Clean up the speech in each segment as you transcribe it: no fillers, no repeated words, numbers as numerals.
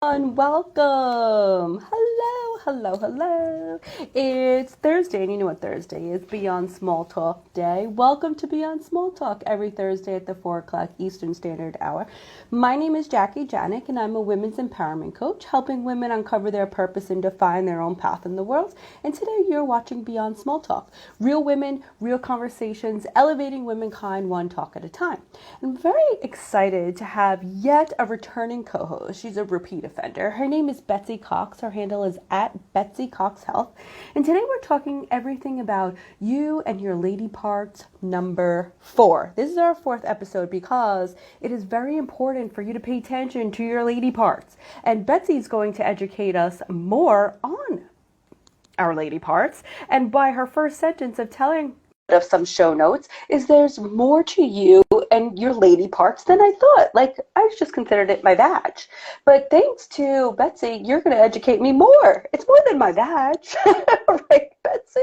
Welcome. Hello. It's Thursday, and you know what Thursday is? Beyond Small Talk Day. Welcome to Beyond Small Talk every Thursday at the 4 o'clock Eastern Standard Hour. My name is Jackie Janik, and I'm a women's empowerment coach, helping women uncover their purpose and define their own path in the world. And today you're watching Beyond Small Talk. Real women, real conversations, elevating womankind one talk at a time. I'm very excited to have yet a returning co-host. She's a repeat offender. Her name is Betsy Cox. Her handle is at Betsy Cox Health. And today we're talking everything about you and your lady parts number 4. This is our 4th episode because it is very important for you to pay attention to your lady parts. And Betsy's going to educate us more on our lady parts. And by her first sentence of telling of some show notes is there's more to you and your lady parts than I thought. Like, I just considered it my vag. But thanks to Betsy, you're going to educate me more. It's more than my vag. Right, Betsy?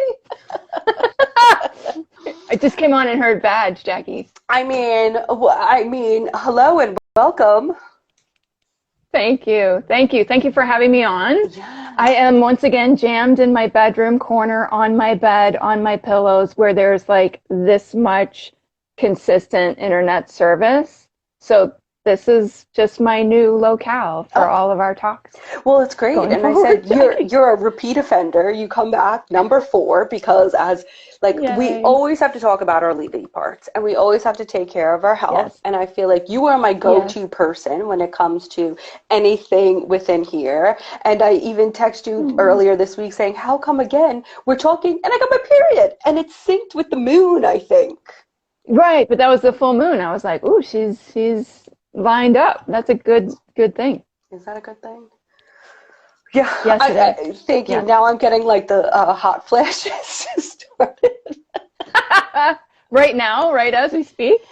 I just came on and heard vag, Jackie. I mean, hello and welcome. Thank you. Thank you for having me on. Yeah. I am once again jammed in my bedroom corner, on my bed, on my pillows, where there's like this much consistent internet service. So this is just my new locale for all of our talks. Well, it's great. And forward. I said, you're a repeat offender. You come back number 4 because we always have to talk about our lady parts and we always have to take care of our health. Yes. And I feel like you are my go-to person when it comes to anything within here. And I even texted you earlier this week saying, how come again we're talking and I got my period and it's synced with the moon, I think. Right. But that was the full moon. I was like, ooh, she's lined up. That's a good thing. Is that a good thing? Yeah. Yes, it is. Thank you. Yeah. Now I'm getting like the hot flashes started. Right now, right as we speak?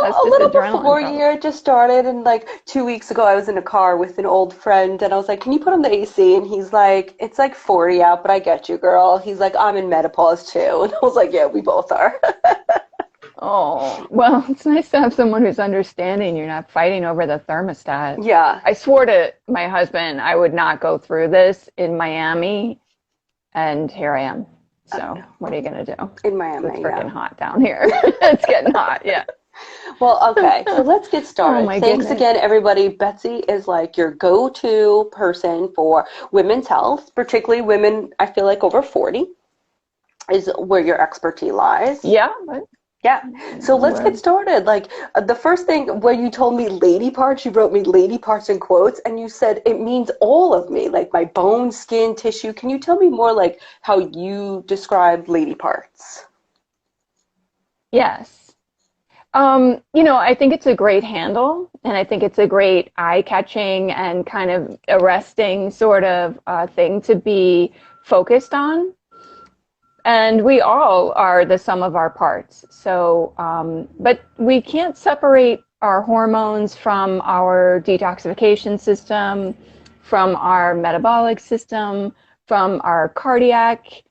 A little before year just started, and like 2 weeks ago I was in a car with an old friend and I was like, can you put on the AC? And he's like, it's like 40 out, but I get you, girl. He's like, I'm in menopause too. And I was like, yeah, we both are. Oh, well, it's nice to have someone who's understanding. You're not fighting over the thermostat. Yeah. I swore to my husband I would not go through this in Miami, and here I am. So what are you going to do? In Miami, it's freaking hot down here. It's getting hot, yeah. Well, okay, so let's get started. Oh, Thanks again, everybody. Betsy is like your go-to person for women's health, particularly women, I feel like over 40 is where your expertise lies. Yeah. Yeah. So let's get started. Like the first thing when you told me lady parts, you wrote me lady parts in quotes and you said it means all of me, like my bone, skin, tissue. Can you tell me more like how you describe lady parts? Yes. I think it's a great handle and I think it's a great eye-catching and kind of arresting sort of thing to be focused on. And we all are the sum of our parts. So, but we can't separate our hormones from our detoxification system, from our metabolic system, from our cardiac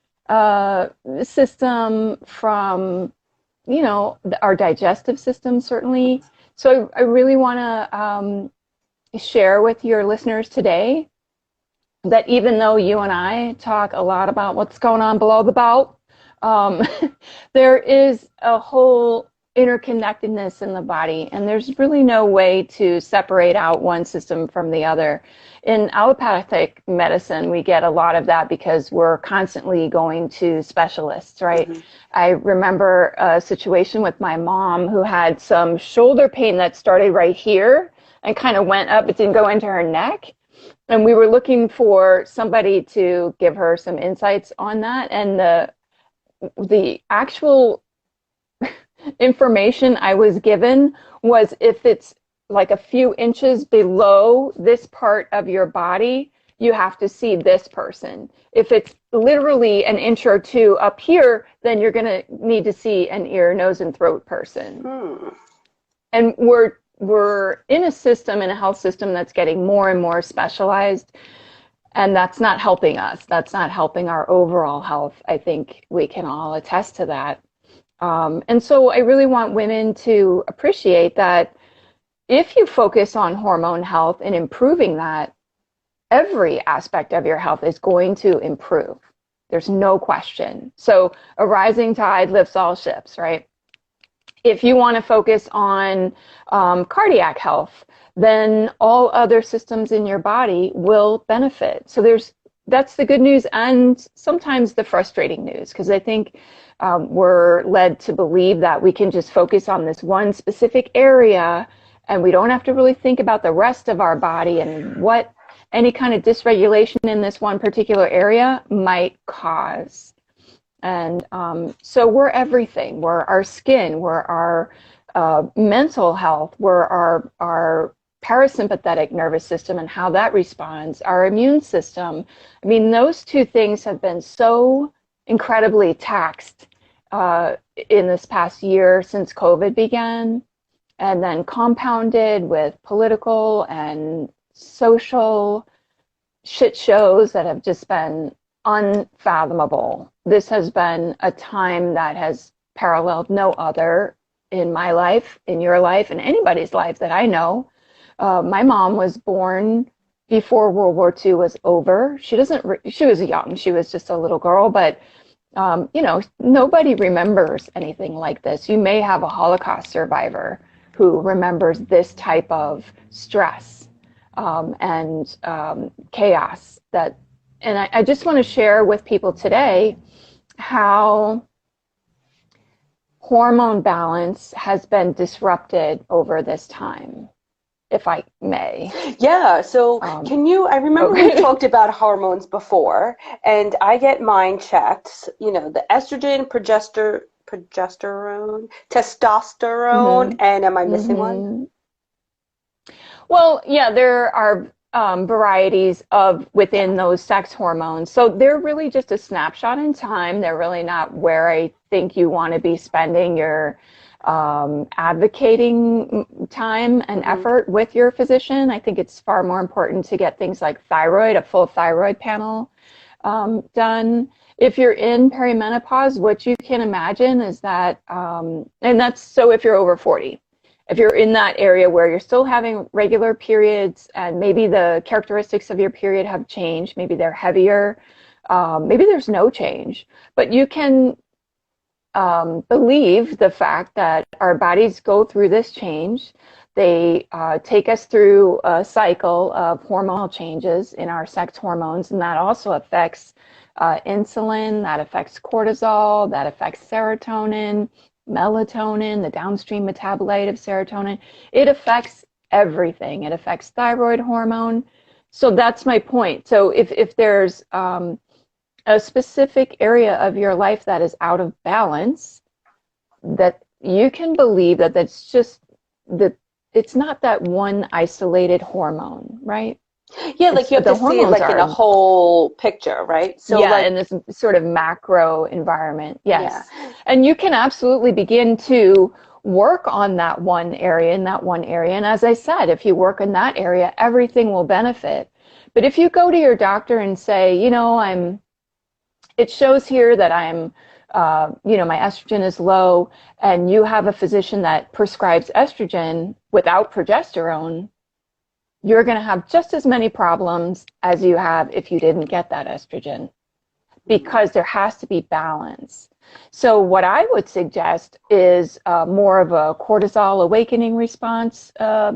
system, from, our digestive system, certainly. So I really want to share with your listeners today that even though you and I talk a lot about what's going on below the belt, there is a whole interconnectedness in the body, and there's really no way to separate out one system from the other. In allopathic medicine, we get a lot of that because we're constantly going to specialists, right? Mm-hmm. I remember a situation with my mom who had some shoulder pain that started right here and kind of went up, it didn't go into her neck. And we were looking for somebody to give her some insights on that. And the actual information I was given was if it's like a few inches below this part of your body, you have to see this person. If it's literally an inch or two up here, then you're going to need to see an ear, nose, and throat person. And we're in a system, in a health system that's getting more and more specialized, and that's not helping us. That's not helping our overall health. I think we can all attest to that. And so I really want women to appreciate that if you focus on hormone health and improving that, every aspect of your health is going to improve. There's no question. So a rising tide lifts all ships, right? If you want to focus on cardiac health, then all other systems in your body will benefit. So that's the good news and sometimes the frustrating news, because I think we're led to believe that we can just focus on this one specific area and we don't have to really think about the rest of our body and what any kind of dysregulation in this one particular area might cause. And so we're everything. We're our skin, we're our mental health, we're our parasympathetic nervous system and how that responds, our immune system. I mean, those two things have been so incredibly taxed in this past year since COVID began, and then compounded with political and social shit shows that have just been unfathomable. This has been a time that has paralleled no other in my life, in your life, in anybody's life that I know. My mom was born before World War II was over. She was young. She was just a little girl, but nobody remembers anything like this. You may have a Holocaust survivor who remembers this type of stress and chaos and I just want to share with people today how hormone balance has been disrupted over this time, if I may. Yeah, so I remember we talked about hormones before, and I get mine checked, the estrogen, progesterone, testosterone, and am I missing one? Well, yeah, there are varieties within those sex hormones. So they're really just a snapshot in time. They're really not where I think you want to be spending your advocating time and effort with your physician. I think it's far more important to get things like a full thyroid panel done. If you're in perimenopause, what you can imagine is that, and that's so if you're over 40. If you're in that area where you're still having regular periods and maybe the characteristics of your period have changed, maybe they're heavier, maybe there's no change, but you can believe the fact that our bodies go through this change. They take us through a cycle of hormonal changes in our sex hormones, and that also affects insulin, that affects cortisol, that affects serotonin, melatonin, the downstream metabolite of serotonin. It affects everything. It affects thyroid hormone. So that's my point. So if there's a specific area of your life that is out of balance, that you can believe that that's just it's not that one isolated hormone, right? Yeah, like you have to see it like in a whole picture, right? So yeah, in this sort of macro environment, yes. Yeah. And you can absolutely begin to work on that one area And as I said, if you work in that area, everything will benefit. But if you go to your doctor and say, it shows here that my estrogen is low, and you have a physician that prescribes estrogen without progesterone, you're going to have just as many problems as you have if you didn't get that estrogen, because there has to be balance. So what I would suggest is more of a cortisol awakening response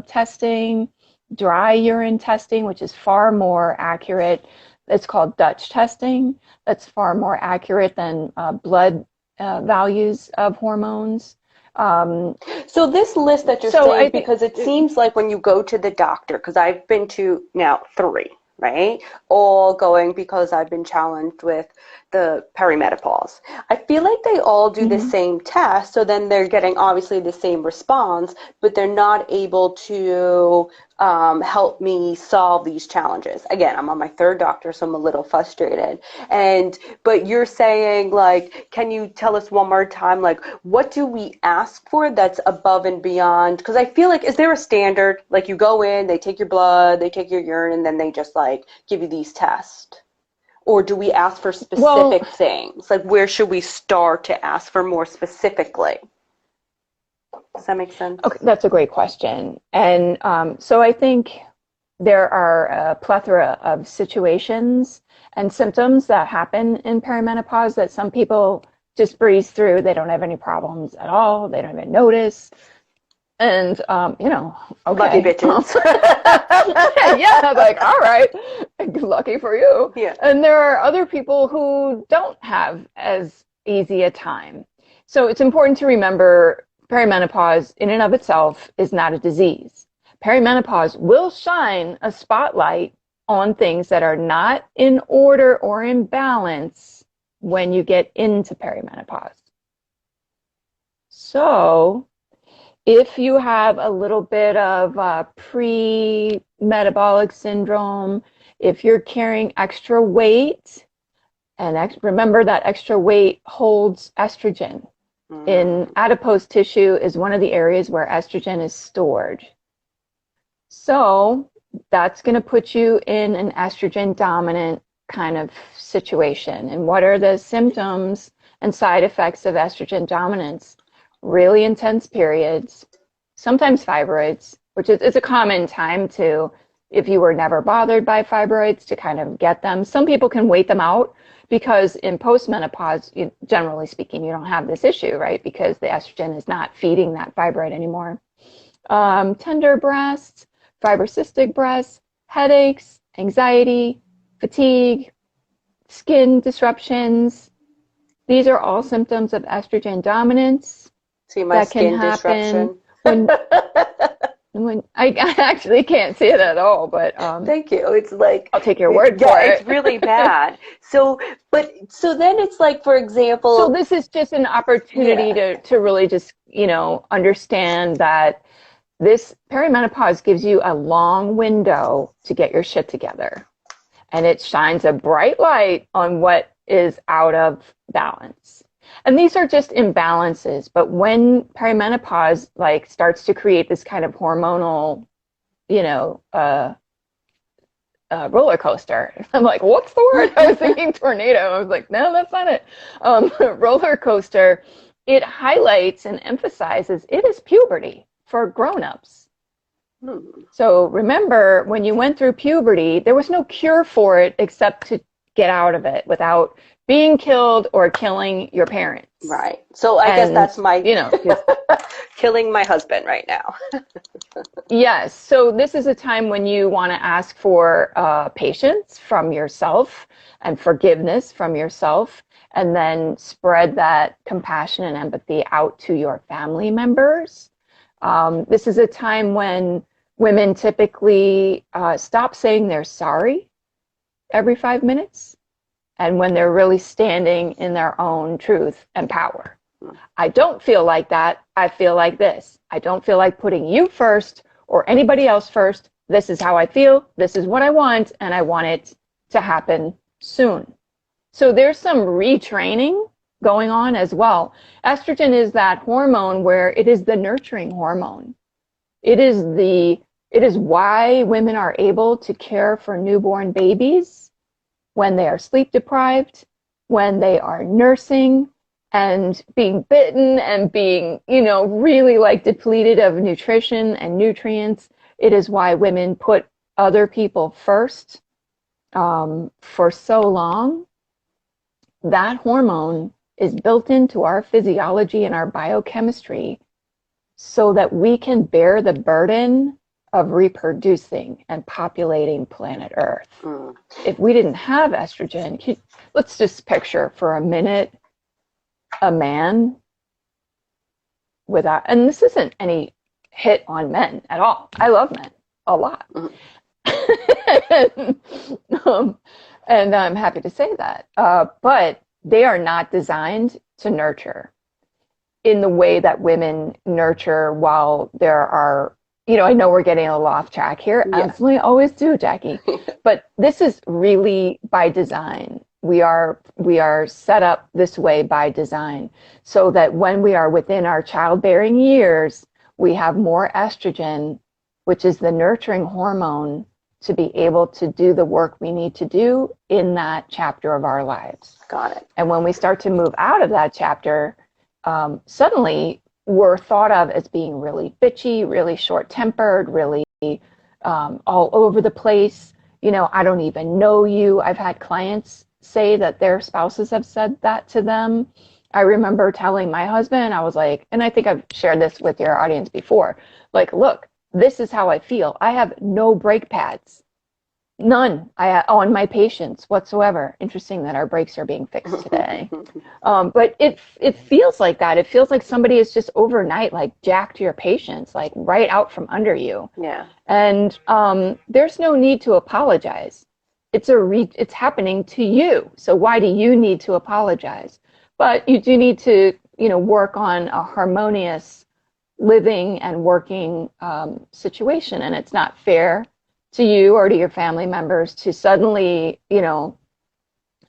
testing, dry urine testing, which is far more accurate. It's called Dutch testing. That's far more accurate than blood values of hormones. So this list that you're saying, because it seems like when you go to the doctor, because I've been to now 3, right? All going because I've been challenged with the perimenopause. I feel like they all do the same test, so then they're getting obviously the same response, but they're not able to help me solve these challenges. Again, I'm on my 3rd doctor, so I'm a little frustrated. But you're saying, like, can you tell us one more time, like, what do we ask for that's above and beyond? Because I feel like, is there a standard? Like, you go in, they take your blood, they take your urine, and then they just, like, give you these tests? Or do we ask for specific things? Like, where should we start to ask for more specifically? Does that make sense? Okay, that's a great question. And so I think there are a plethora of situations and symptoms that happen in perimenopause that some people just breeze through. They don't have any problems at all. They don't even notice. And, you know, okay. Lucky bitches. Yeah, like, all right, lucky for you. Yeah. And there are other people who don't have as easy a time. So it's important to remember perimenopause in and of itself is not a disease. Perimenopause will shine a spotlight on things that are not in order or in balance when you get into perimenopause. So if you have a little bit of pre-metabolic syndrome, if you're carrying extra weight, and remember that extra weight holds estrogen. In adipose tissue is one of the areas where estrogen is stored. So that's going to put you in an estrogen dominant kind of situation. And what are the symptoms and side effects of estrogen dominance? Really intense periods, sometimes fibroids, which is a common time to, if you were never bothered by fibroids, to kind of get them. Some people can wait them out because in postmenopause, generally speaking, you don't have this issue, right? Because the estrogen is not feeding that fibroid anymore. Tender breasts, fibrocystic breasts, headaches, anxiety, fatigue, skin disruptions. These are all symptoms of estrogen dominance. See my skin disruption. When I actually can't see it at all, but thank you. It's like I'll take your word for it. It's really bad. So then it's like, for example. So this is just an opportunity to really just understand that this perimenopause gives you a long window to get your shit together, and it shines a bright light on what is out of balance. And these are just imbalances, but when perimenopause starts to create this kind of hormonal, roller coaster. I'm like, what's the word? I was thinking tornado. I was like, no, that's not it. Roller coaster. It highlights and emphasizes it is puberty for grown-ups. So remember, when you went through puberty, there was no cure for it except to get out of it without being killed or killing your parents. Right. So I guess that's my, killing my husband right now. Yes. So this is a time when you want to ask for patience from yourself and forgiveness from yourself, and then spread that compassion and empathy out to your family members. This is a time when women typically stop saying they're sorry every 5 minutes, and when they're really standing in their own truth and power. I don't feel like that. I feel like this. I don't feel like putting you first or anybody else first. This is how I feel. This is what I want, and I want it to happen soon. So there's some retraining going on as well. Estrogen is that hormone where it is the nurturing hormone. It is why women are able to care for newborn babies when they are sleep deprived, when they are nursing and being bitten and being, really depleted of nutrition and nutrients. It is why women put other people first for so long. That hormone is built into our physiology and our biochemistry so that we can bear the burden of reproducing and populating planet Earth. If we didn't have estrogen, let's just picture for a minute a man without, and this isn't any hit on men at all. I love men a lot. And I'm happy to say that. But they are not designed to nurture in the way that women nurture while there are, I know we're getting a little off track here. Yeah. Absolutely always do, Jackie. But this is really by design. We are set up this way by design so that when we are within our childbearing years, we have more estrogen, which is the nurturing hormone, to be able to do the work we need to do in that chapter of our lives. Got it. And when we start to move out of that chapter, suddenly we're thought of as being really bitchy, really short-tempered, really all over the place. You know, I don't even know you. I've had clients say that their spouses have said that to them. I remember telling my husband, I was like, and I think I've shared this with your audience before, like, look, this is how I feel. I have no brake pads. None on my patients whatsoever. Interesting that our brakes are being fixed today. But it feels like that. It feels like somebody is just overnight like jacked your patients, like right out from under you. Yeah. And there's no need to apologize. It's happening to you. So why do you need to apologize? But you do need to, you know, work on a harmonious living and working situation. And it's not fair to you or to your family members to suddenly, you know,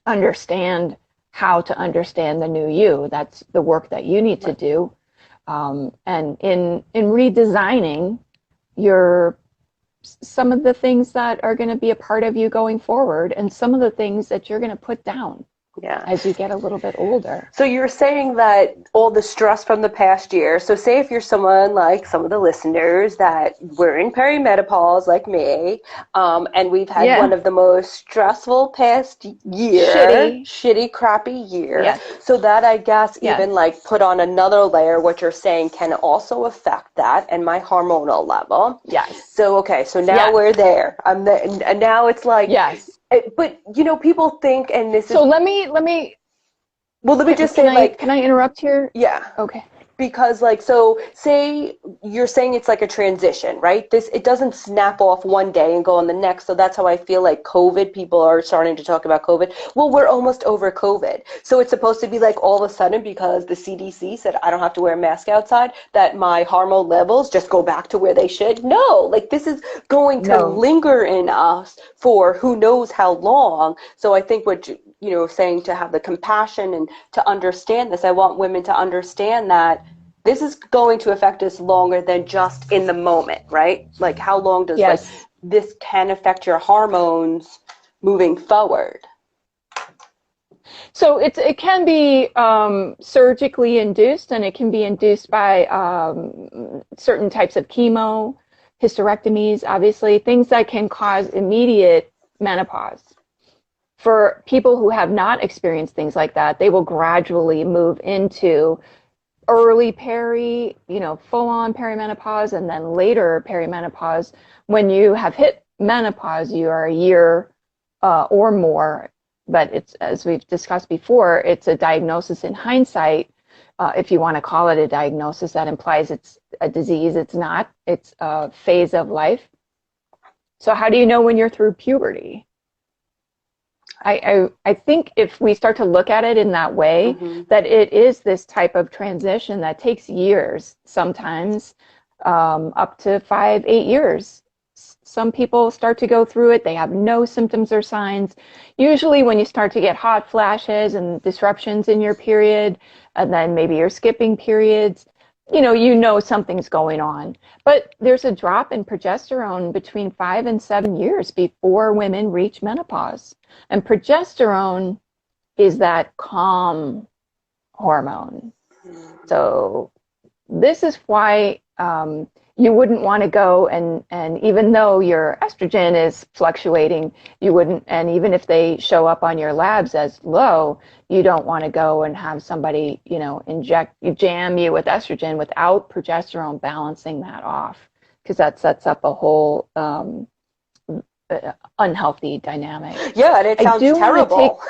understand how to understand the new you. That's the work that you need to do. And in redesigning some of the things that are going to be a part of you going forward, and some of the things that you're going to put down. Yeah. As you get a little bit older. So you're saying that all the stress from the past year, so say if you're someone like some of the listeners that were in perimenopause like me, and we've had one of the most stressful past year, shitty, crappy year. Yes. So that I guess even like put on another layer, what you're saying can also affect that and my hormonal level. Yes. So, okay, so now we're there. And now it's like, but you know, people think, and this is. So let me. Well, let me just say, like, can I interrupt here? Yeah. Okay. Because, like, so say you're saying it's like a transition, right? It doesn't snap off one day and go on the next. So that's how I feel like COVID, people are starting to talk about COVID. Well, we're almost over COVID. So it's supposed to be like all of a sudden, because the CDC said I don't have to wear a mask outside, that my hormone levels just go back to where they should. No, like this is going to linger in us for who knows how long. So I think what you know, saying to have the compassion and to understand this, I want women to understand that this is going to affect us longer than just in the moment, right? Like how long does like this can affect your hormones moving forward? So it can be surgically induced, and it can be induced by certain types of chemo, hysterectomies, obviously, things that can cause immediate menopause. For people who have not experienced things like that, they will gradually move into early full-on perimenopause, and then later perimenopause. When you have hit menopause, you are a year or more, but it's, as we've discussed before, it's a diagnosis in hindsight. If you want to call it a diagnosis, that implies it's a disease. It's not. It's a phase of life. So how do you know when you're through puberty? I think if we start to look at it in that way, that it is this type of transition that takes years, sometimes up to 5-8 years. Some people start to go through it. They have no symptoms or signs. Usually when you start to get hot flashes and disruptions in your period, and then maybe you're skipping periods, you know something's going on. But there's a drop in progesterone between 5 and 7 years before women reach menopause. And progesterone is that calm hormone. So this is why you wouldn't want to go and even though your estrogen is fluctuating, you wouldn't, and even if they show up on your labs as low, you don't want to go and have somebody, jam you with estrogen without progesterone balancing that off, because that sets up a whole unhealthy dynamic. Yeah, and it sounds terrible.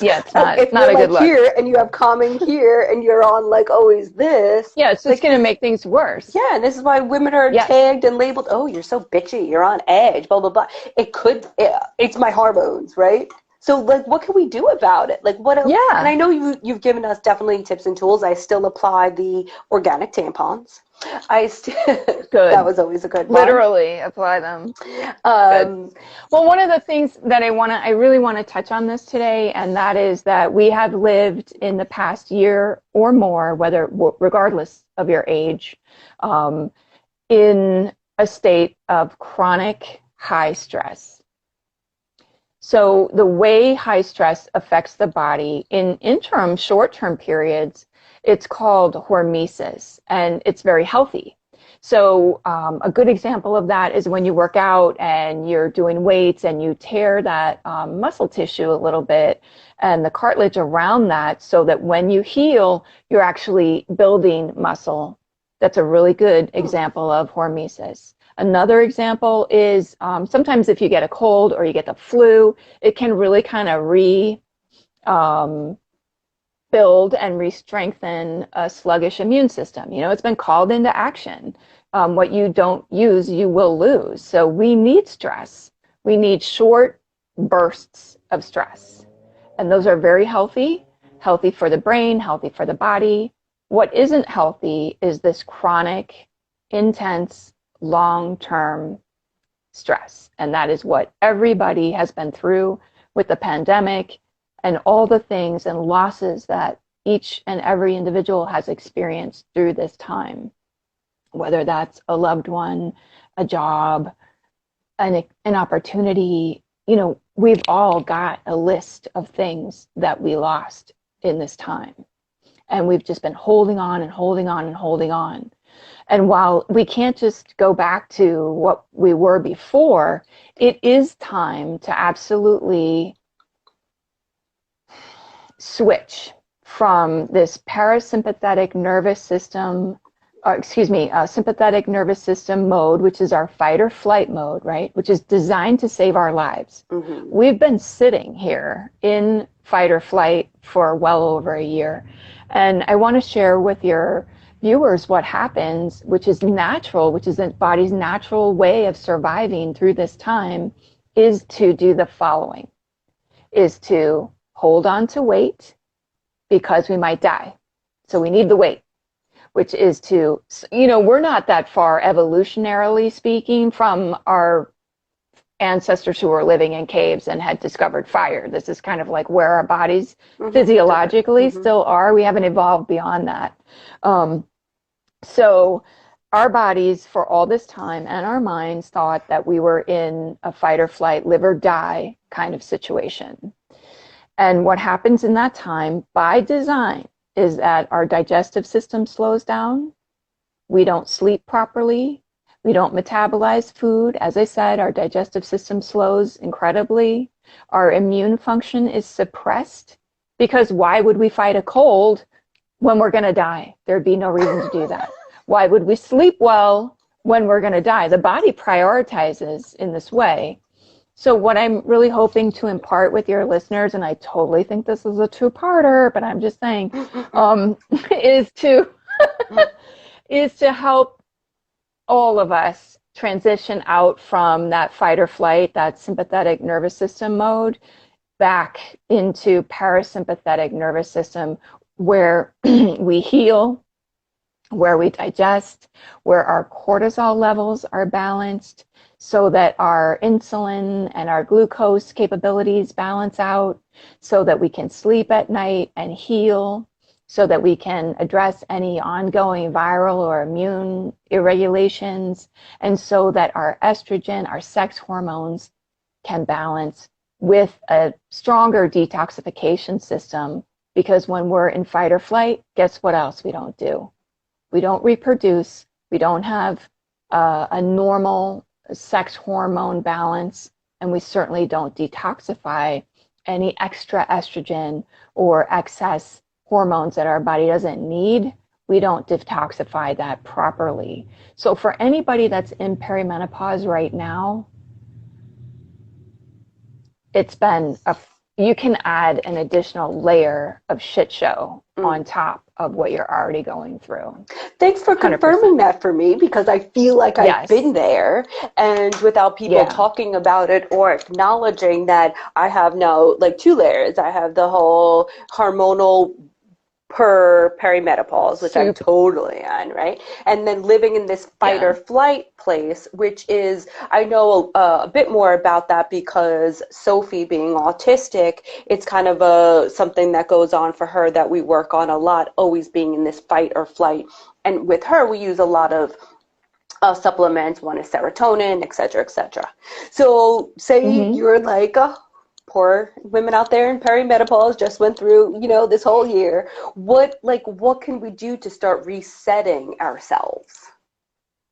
It's not a good look. Here, and you have calming here, and you're on like always this. Yeah, it's just going to make things worse. Yeah, and this is why women are tagged and labeled. Oh, you're so bitchy. You're on edge. Blah blah blah. It's my hormones, right? So, like, what can we do about it? Like, what? And I know you've given us definitely tips and tools. I still apply the organic tampons. That was always a good one. Literally apply them. Well, one of the things that I really want to touch on this today, and that is that we have lived in the past year or more, regardless of your age, in a state of chronic high stress. So the way high stress affects the body in interim, short-term periods, it's called hormesis, and it's very healthy. So a good example of that is when you work out and you're doing weights and you tear that muscle tissue a little bit and the cartilage around that, so that when you heal, you're actually building muscle. That's a really good example of hormesis. Another example is sometimes if you get a cold or you get the flu, it can really kind of build and re-strengthen a sluggish immune system. You know, it's been called into action. What you don't use, you will lose. So we need stress. We need short bursts of stress. And those are very healthy, healthy for the brain, healthy for the body. What isn't healthy is this chronic, intense, long-term stress. And that is what everybody has been through with the pandemic and all the things and losses that each and every individual has experienced through this time, whether that's a loved one, a job, an opportunity. You know, we've all got a list of things that we lost in this time. And we've just been holding on and holding on and holding on. And while we can't just go back to what we were before, it is time to absolutely switch from this parasympathetic nervous system, sympathetic nervous system mode, which is our fight or flight mode, right? Which is designed to save our lives. Mm-hmm. We've been sitting here in fight or flight for well over a year. And I want to share with your viewers what happens, which is natural, which is the body's natural way of surviving through this time, is to do the following, is to hold on to weight because we might die. So we need the weight, which is to, you know, we're not that far evolutionarily speaking from our ancestors who were living in caves and had discovered fire. This is kind of like where our bodies physiologically still are. We haven't evolved beyond that. So our bodies for all this time and our minds thought that we were in a fight or flight, live or die kind of situation. And what happens in that time by design is that our digestive system slows down. We don't sleep properly. We don't metabolize food. As I said, our digestive system slows incredibly. Our immune function is suppressed because why would we fight a cold when we're going to die? There'd be no reason to do that. Why would we sleep well when we're going to die? The body prioritizes in this way. So what I'm really hoping to impart with your listeners, and I totally think this is a two-parter, but I'm just saying, is to help all of us transition out from that fight or flight, that sympathetic nervous system mode, back into parasympathetic nervous system, where we heal, where we digest, where our cortisol levels are balanced, so that our insulin and our glucose capabilities balance out, so that we can sleep at night and heal, so that we can address any ongoing viral or immune irregulations, and so that our estrogen, our sex hormones, can balance with a stronger detoxification system. Because when we're in fight or flight, guess what else we don't do? We don't reproduce. We don't have a normal sex hormone balance, and we certainly don't detoxify any extra estrogen or excess hormones that our body doesn't need. We don't detoxify that properly. So for anybody that's in perimenopause right now, it's been you can add an additional layer of shit show on top of what you're already going through. Thanks for confirming 100%. That for me, because I feel like I've been there, and without people talking about it or acknowledging that I have now like two layers. I have the whole hormonal perimenopause, which I'm totally on, right? And then living in this fight or flight place, which is, I know a bit more about that because Sophie being autistic, it's kind of something that goes on for her that we work on a lot, always being in this fight or flight. And with her, we use a lot of supplements. One is serotonin, et cetera, et cetera. So say you're like, poor women out there in perimenopause just went through, this whole year. What can we do to start resetting ourselves?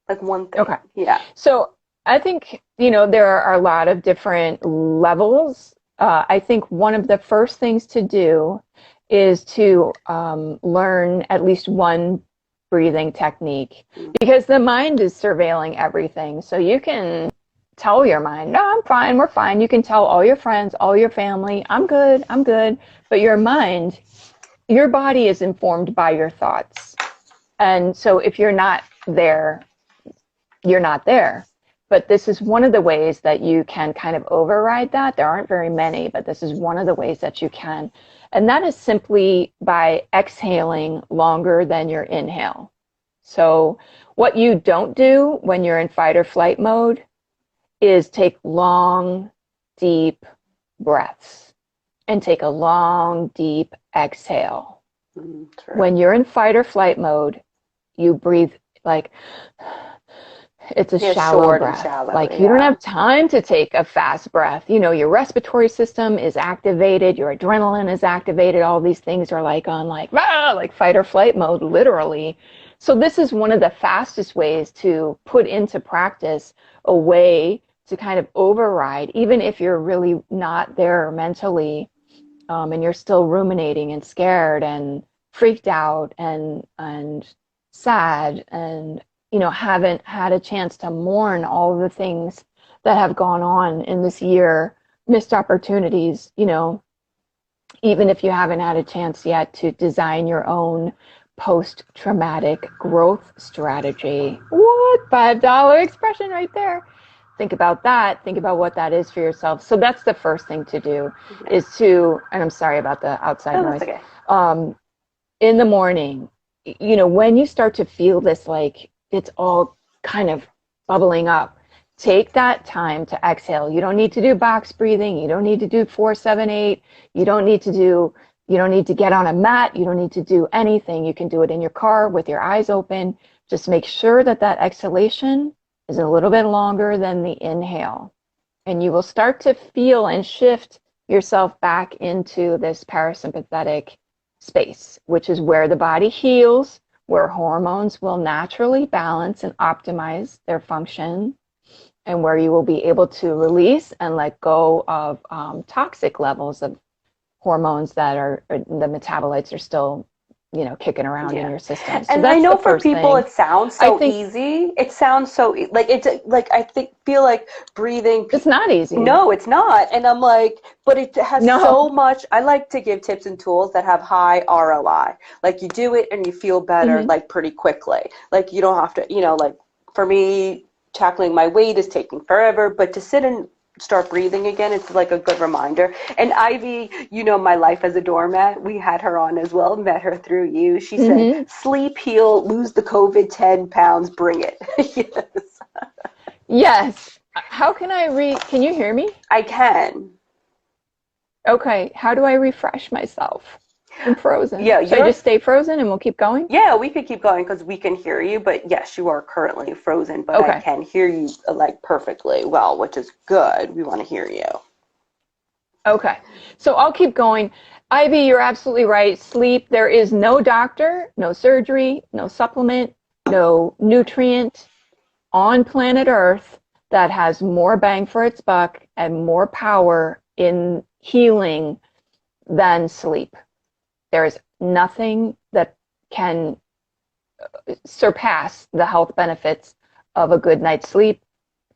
Like one thing. Okay. Yeah. So I think, there are a lot of different levels. I think one of the first things to do is to learn at least one breathing technique, because the mind is surveilling everything. So you can tell your mind, no, I'm fine, we're fine. You can tell all your friends, all your family, I'm good, I'm good. But your mind, your body is informed by your thoughts. And so if you're not there, you're not there. But this is one of the ways that you can kind of override that. There aren't very many, but this is one of the ways that you can. And that is simply by exhaling longer than your inhale. So what you don't do when you're in fight or flight mode is take long, deep breaths and take a long, deep exhale. When you're in fight or flight mode, you breathe like, it's a shallow breath. You don't have time to take a fast breath. Your respiratory system is activated, your adrenaline is activated. All these things are on fight or flight mode, literally. So this is one of the fastest ways to put into practice a way to kind of override, even if you're really not there mentally, and you're still ruminating and scared and freaked out and sad and haven't had a chance to mourn all of the things that have gone on in this year, missed opportunities, even if you haven't had a chance yet to design your own post-traumatic growth strategy. What? $5 expression right there. Think about that. Think about what that is for yourself. So that's the first thing to do, is to, and I'm sorry about the outside noise. Okay. In the morning, when you start to feel this, like it's all kind of bubbling up, take that time to exhale. You don't need to do box breathing. You don't need to do 4-7-8. You don't need to get on a mat. You don't need to do anything. You can do it in your car with your eyes open. Just make sure that exhalation is a little bit longer than the inhale. And you will start to feel and shift yourself back into this parasympathetic space, which is where the body heals, where hormones will naturally balance and optimize their function, and where you will be able to release and let go of toxic levels of hormones that are, the metabolites are still, kicking around in your system. So and I know for people it sounds so easy. It sounds so feel like breathing. It's not easy. No, it's not. And I'm like, but it has so much. I like to give tips and tools that have high ROI. Like you do it and you feel better like pretty quickly. Like you don't have to, like for me, tackling my weight is taking forever, but to sit and start breathing again, it's like a good reminder. And Ivy, my life as a doormat, we had her on as well, met her through you. She said, sleep, heal, lose the COVID 10 pounds, bring it. Yes. Yes. How can can you hear me? I can. Okay. How do I refresh myself? I'm frozen. Yeah, Should I just stay frozen and we'll keep going? Yeah, we could keep going because we can hear you. But yes, you are currently frozen, but I can hear you like perfectly well, which is good. We want to hear you. Okay. So I'll keep going. Ivy, you're absolutely right. Sleep, there is no doctor, no surgery, no supplement, no nutrient on planet Earth that has more bang for its buck and more power in healing than sleep. There is nothing that can surpass the health benefits of a good night's sleep,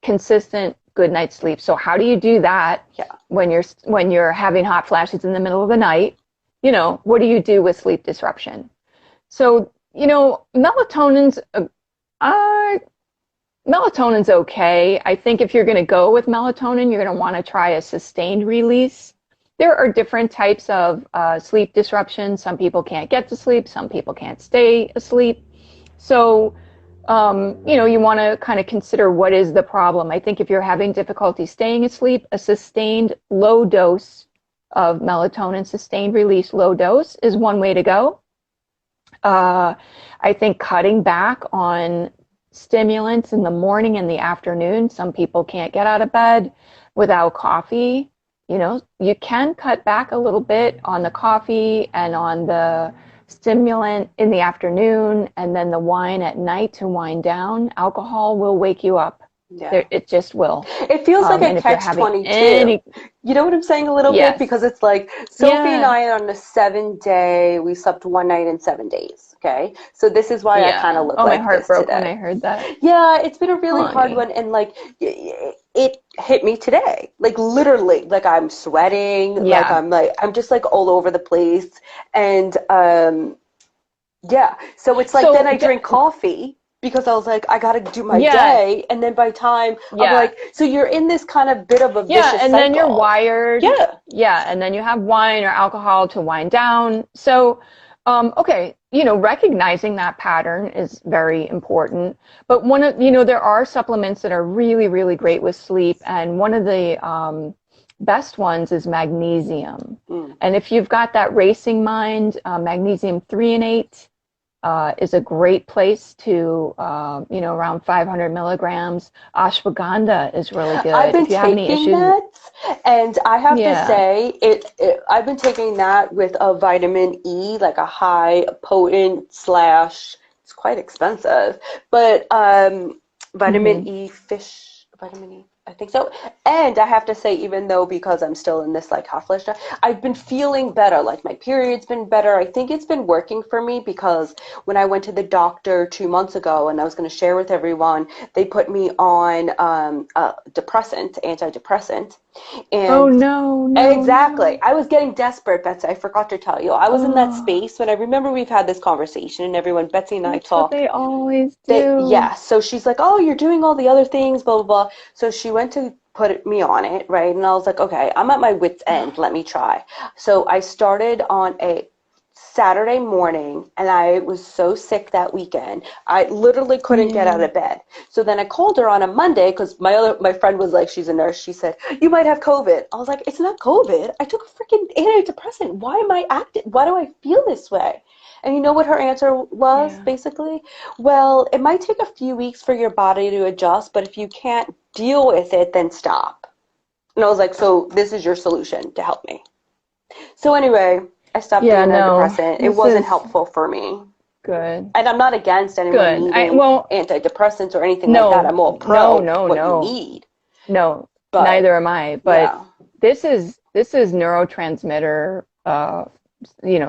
consistent good night's sleep. So how do you do that when you're having hot flashes in the middle of the night? What do you do with sleep disruption? So, melatonin's okay. I think if you're going to go with melatonin, you're going to want to try a sustained release. There are different types of sleep disruption. Some people can't get to sleep. Some people can't stay asleep. So, you want to kind of consider what is the problem. I think if you're having difficulty staying asleep, a sustained low dose of melatonin, sustained release low dose is one way to go. I think cutting back on stimulants in the morning and the afternoon. Some people can't get out of bed without coffee. You can cut back a little bit on the coffee and on the stimulant in the afternoon and then the wine at night to wind down, alcohol will wake you up. Yeah. It just will. It feels like a And if you're catch having 22. any, You know what I'm saying a little bit? yes, Because it's like Sophie and yeah, I on a 7-day, we slept one night in 7 days. Okay. So this is why I kind yeah. of look Oh, my like heart this broke when I today. heard that. Yeah, it's been a really hard Honey. one. And like, it hit me today. Like, literally, like I'm sweating, Yeah. like, I'm just like all over the place. And, yeah. So it's like then So, I drink coffee because I was like, I got to do my yes, day. And then by time I'm yeah. like, so you're in this kind of bit of a Yeah, vicious and then you're cycle. wired. Yeah. Yeah, and then you have wine or alcohol to wind down. So, okay, recognizing that pattern is very important. But there are supplements that are really, really great with sleep, and one of the best ones is magnesium. Mm. And if you've got that racing mind, magnesium 3 and 8 is a great place to, around 500 milligrams. Ashwagandha is really I've good. been If you have any taking issues, that, and I have to yeah, say, I've been taking that with a vitamin E, like a high potent slash. It's quite expensive, but vitamin hmm E fish, vitamin E. I think so. And I have to say, even though because I'm still in this like hot flash, I've been feeling better. Like my period's been better. I think it's been working for me because when I went to the doctor 2 months ago, and I was going to share with everyone, they put me on a antidepressant, Oh, and no, no, exactly. no. I was getting desperate, Betsy. I forgot to tell you. I was in that Oh, space when I remember we've had this conversation, and everyone, Betsy and I that's what talk. they always Yeah, do. so she's like, oh, you're doing all the other things, blah, blah, blah. So she went to put me on it, right? And I was like, okay, I'm at my wit's end. Let me try. So I started on a Saturday morning, and I was so sick that weekend. I literally couldn't get out Yeah. of bed. So then I called her on a Monday because my friend was like, she's a nurse. She said, you might have COVID. I was like, it's not COVID. I took a freaking antidepressant. Why am I acting? Why do I feel this way? And you know what her answer was, Yeah. basically? Well, it might take a few weeks for your body to adjust, but if you can't deal with it, then stop. And I was like, so this is your solution to help me. So anyway, I stopped the Yeah, no, antidepressant. It this wasn't is helpful for me. good. And I'm not against anyone Good. needing antidepressants or anything like that. No, I'm all no, pro no, what you no, need. no, But neither am I. But yeah, this is neurotransmitter,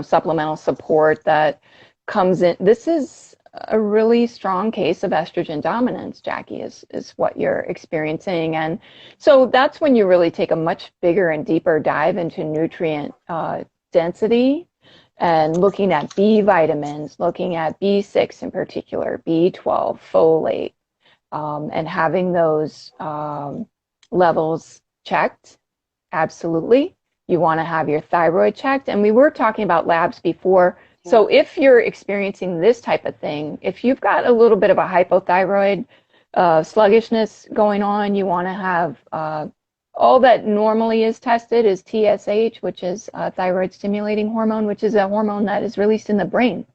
supplemental support that comes in. This is a really strong case of estrogen dominance, Jackie, is what you're experiencing. And so that's when you really take a much bigger and deeper dive into nutrient density and looking at B vitamins, looking at B6 in particular, B12, folate, and having those levels checked. Absolutely. You want to have your thyroid checked. And we were talking about labs before. yeah, So if you're experiencing this type of thing, if you've got a little bit of a hypothyroid sluggishness going on, you want to have all that normally is tested is TSH, which is thyroid stimulating hormone, which is a hormone that is released in the brain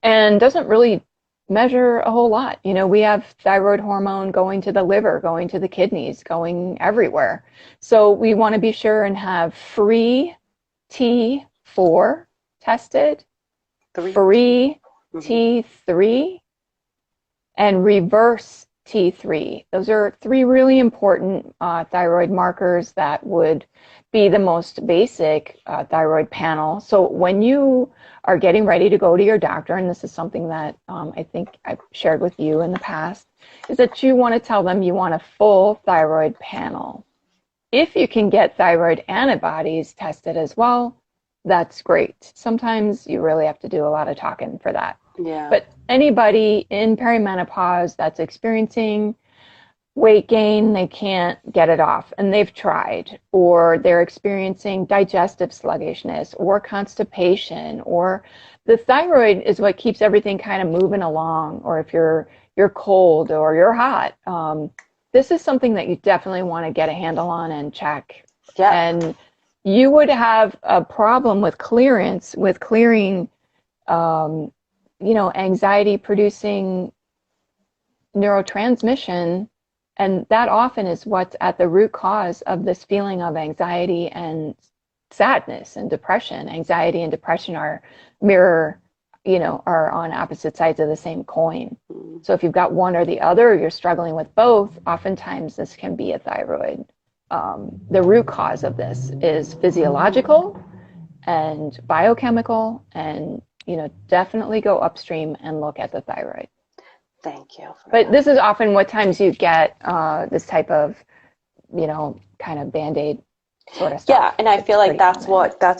and doesn't really measure a whole lot. We have thyroid hormone going to the liver, going to the kidneys, going everywhere. So we want to be sure and have free T4 tested, three. free Mm-hmm. T3, and reverse T3. Those are three really important thyroid markers that would be the most basic thyroid panel. So when you are getting ready to go to your doctor, and this is something that I think I've shared with you in the past, is that you want to tell them you want a full thyroid panel. If you can get thyroid antibodies tested as well, that's great. Sometimes you really have to do a lot of talking for that. Yeah. But anybody in perimenopause that's experiencing weight gain, they can't get it off, and they've tried, or they're experiencing digestive sluggishness or constipation, or the thyroid is what keeps everything kind of moving along, or if you're cold or you're hot. This is something that you definitely want to get a handle on and check. Yeah. And you would have a problem with clearing anxiety producing neurotransmission. And that often is what's at the root cause of this feeling of anxiety and sadness and depression. Anxiety and depression are mirror, are on opposite sides of the same coin. So if you've got one or the other, or you're struggling with both, oftentimes this can be a thyroid. The root cause of this is physiological and biochemical, and definitely go upstream and look at the thyroid. Thank you. But this is often what times you get this type of, kind of Band-Aid sort of stuff. Yeah, and I feel like that's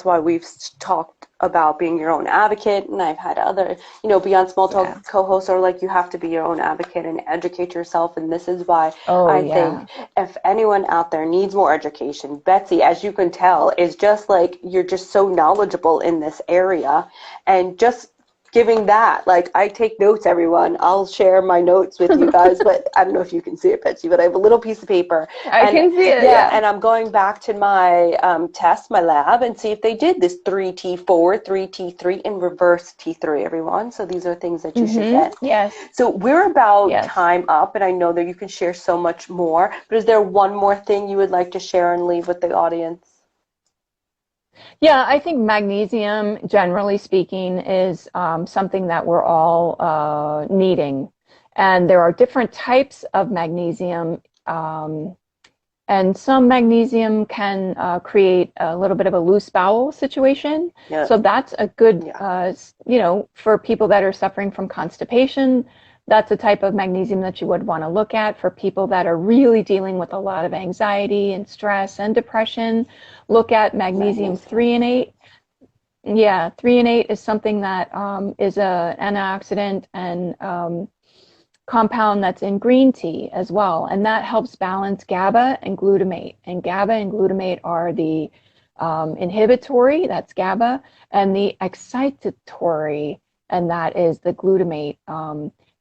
why we've talked about being your own advocate, and I've had other, Beyond Small Talk co-hosts are like, you have to be your own advocate and educate yourself, and this is why I think if anyone out there needs more education, Betsy, as you can tell, is just like, you're just so knowledgeable in this area, and just giving that, like, I take notes, everyone. I'll share my notes with you guys, but I don't know if you can see it, Betsy, but I have a little piece of paper. I can see it, yeah. And I'm going back to my test, my lab, and see if they did this 3T4, 3T3, and reverse T3, everyone. So these are things that you should get. Yes. So we're about time up, and I know that you can share so much more, but is there one more thing you would like to share and leave with the audience? Yeah, I think magnesium, generally speaking, is something that we're all needing. And there are different types of magnesium. And some magnesium can create a little bit of a loose bowel situation. Yeah. So that's a good, for people that are suffering from constipation, that's a type of magnesium that you would want to look at. For people that are really dealing with a lot of anxiety and stress and depression, look at magnesium 3 and 8. Yeah, 3 and 8 is something that is an antioxidant and compound that's in green tea as well. And that helps balance GABA and glutamate. And GABA and glutamate are the inhibitory, that's GABA, and the excitatory, and that is the glutamate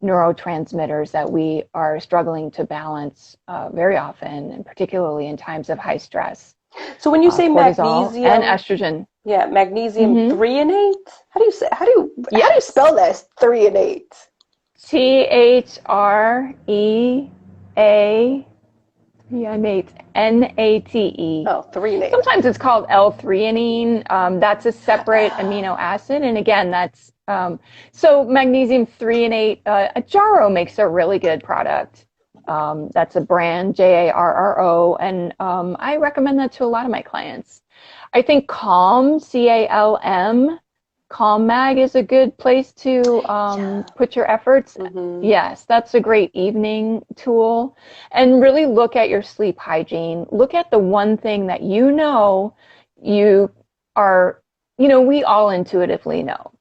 neurotransmitters that we are struggling to balance very often, and particularly in times of high stress. So when you say magnesium and estrogen, magnesium 3 and 8, how do you spell this 3 and 8? THREANATE. Oh, 3 and 8. Sometimes it's called L-threonine. That's a separate amino acid, and again, that's so magnesium 3 and 8. Jarrow makes a really good product. That's a brand, Jarro, and I recommend that to a lot of my clients. I think Calm, CALM, Calm Mag is a good place to put your efforts. Yes, that's a great evening tool. And really look at your sleep hygiene. Look at the one thing that you are, we all intuitively know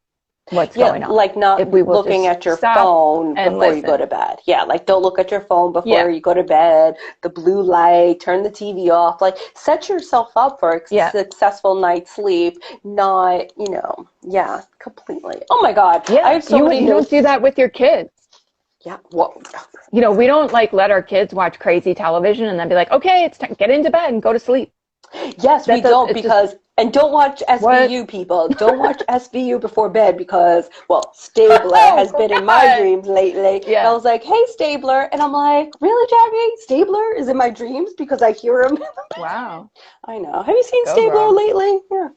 what's going on. Like not looking at your phone before you go to bed. Yeah, like don't look at your phone before you go to bed. The blue light, turn the TV off. Like set yourself up for a successful night's sleep, not, completely. Oh my God. Yeah, I have so many you don't do that with your kids. Yeah. Well, we don't let our kids watch crazy television and then be like, okay, it's time, get into bed and go to sleep. Yes, we don't, because and don't watch SVU, people. Don't watch SVU before bed because, Stabler has been in my dreams lately. Yeah. And I was like, hey, Stabler. And I'm like, really, Jackie? Stabler is in my dreams because I hear him. Wow. I know. Have you seen Stabler lately? Yeah.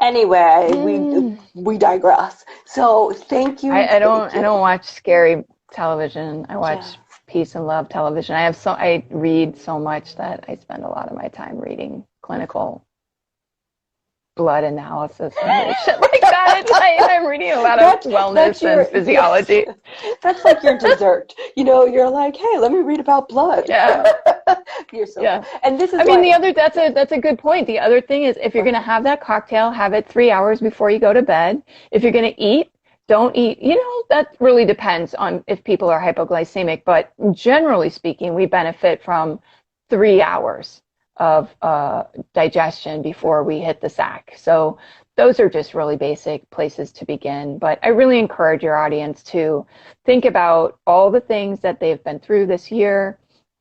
Anyway, we digress. So thank you. I don't watch scary television. I watch peace and love television. I read so much that I spend a lot of my time reading clinical blood analysis and shit like that at night. I'm reading a lot of wellness and physiology. That's like your dessert. You're like, hey, let me read about blood. Yeah. You're so and this is that's a good point. The other thing is, if you're going to have that cocktail, have it 3 hours before you go to bed. If you're going to eat, don't eat. That really depends on if people are hypoglycemic, but generally speaking, we benefit from 3 hours of digestion before we hit the sack. So those are just really basic places to begin. But I really encourage your audience to think about all the things that they've been through this year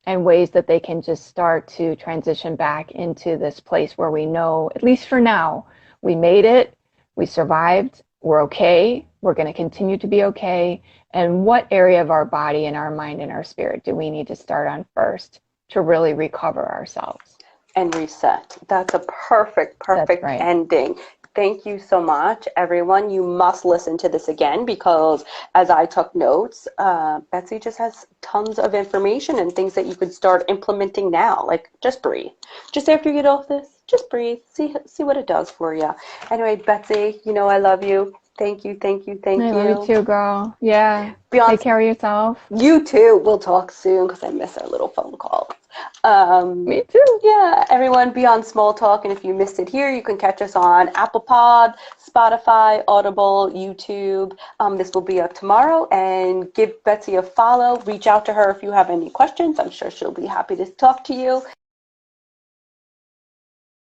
and ways that they can just start to transition back into this place where we know, at least for now, we made it, we survived, we're okay, we're going to continue to be okay, and what area of our body and our mind and our spirit do we need to start on first to really recover ourselves? and reset. That's a perfect That's right. ending. Thank you so much, everyone. You must listen to this again because as I took notes, Betsy just has tons of information and things that you could start implementing now. Like, just breathe. Just after you get off this, just breathe. See what it does for you. Anyway, Betsy, you know I love you. Thank you, thank you, thank I love you you. too, girl. Yeah. Beyond, Take care of yourself. you too. We'll talk soon because I miss our little phone calls. Me too. Yeah, everyone, Beyond Small Talk. And if you missed it here, you can catch us on Apple Pod, Spotify, Audible, YouTube. This will be up tomorrow. And give Betsy a follow. Reach out to her if you have any questions. I'm sure she'll be happy to talk to you.